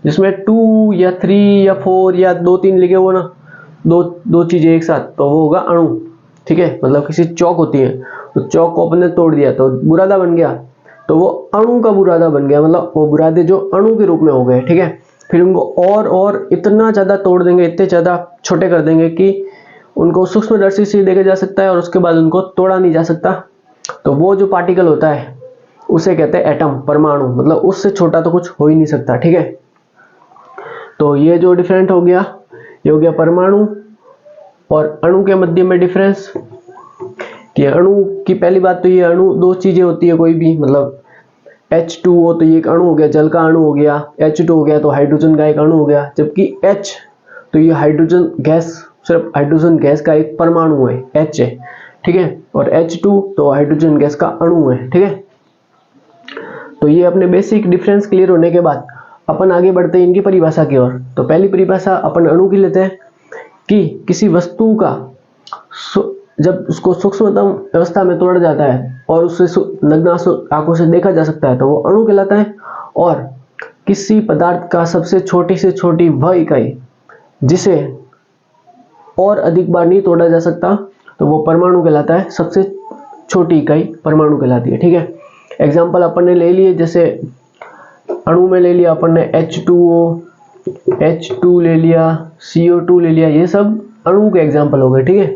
जिसमें 2 या 3 या 4 या 2-3 लिखे हो ना, दो चीजें एक साथ, तो वो होगा अणु। ठीक है, मतलब किसी चौक होती है, तो चौक को अपन ने तोड़ दिया तो बुरादा बन गया, तो वो अणु का बुरादा बन गया, मतलब वो बुरादे जो अणु के रूप में हो गए। ठीक है, फिर उनको और इतना ज्यादा तोड़ देंगे, इतने ज्यादा छोटे कर देंगे कि उनको सूक्ष्मदर्शी से देखा जा सकता है और उसके बाद उनको तोड़ा नहीं जा सकता। तो वो जो पार्टिकल होता है उसे कहते हैं एटम, परमाणु, मतलब उससे छोटा तो कुछ हो ही नहीं सकता। ठीक है, तो ये जो डिफरेंट हो गया, ये हो गया परमाणु और अणु के मध्य में डिफरेंस। कि अणु की पहली बात तो ये अणु दो चीजें होती है कोई भी, मतलब H2O तो ये एक अणु हो गया, जल का अणु हो गया, H2 हो गया तो हाइड्रोजन का एक अणु हो गया, जबकि H तो ये हाइड्रोजन गैस, सिर्फ हाइड्रोजन गैस का एक परमाणु है, H है। ठीक है, और H2 तो हाइड्रोजन गैस का अणु है। ठीक है, तो ये अपने बेसिक डिफरेंस क्लियर होने के बाद अपन आगे बढ़ते हैं इनकी परिभाषा की ओर। तो पहली परिभाषा अपन अणु की लेते हैं कि किसी वस्तु का जब उसको सूक्ष्मतम अवस्था में तोड़ा जाता है और उसे नग्न आंखों से देखा जा सकता है तो वो अणु कहलाता है। और किसी पदार्थ का सबसे छोटी से छोटी वह इकाई जिसे और अधिक बार नहीं तोड़ा जा सकता तो वो परमाणु कहलाता है। सबसे छोटी इकाई परमाणु कहलाती है। ठीक है, एग्जाम्पल अपन ने ले लिए, जैसे अणु में ले लिया अपन ने H2O, H2 ले लिया, CO2 ले लिया, ये सब अणु के एग्जाम्पल हो गए। ठीक है,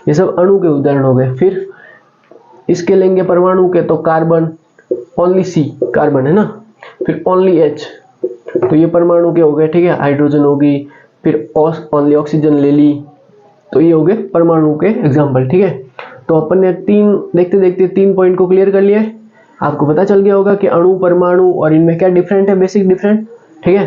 ये सब अणु के उदाहरण हो गए। फिर इसके लेंगे परमाणु के, तो कार्बन, ओनली C कार्बन है ना, फिर ओनली H, तो ये परमाणु के हो गए। ठीक है, हाइड्रोजन होगी, फिर ओनली ऑक्सीजन ले ली, तो ये हो गए परमाणु के एग्जाम्पल। ठीक है, तो अपन ने देखते देखते 3 पॉइंट को क्लियर कर लिया। आपको पता चल गया होगा कि अणु, परमाणु और इनमें क्या डिफरेंट है, बेसिक डिफरेंट। ठीक है,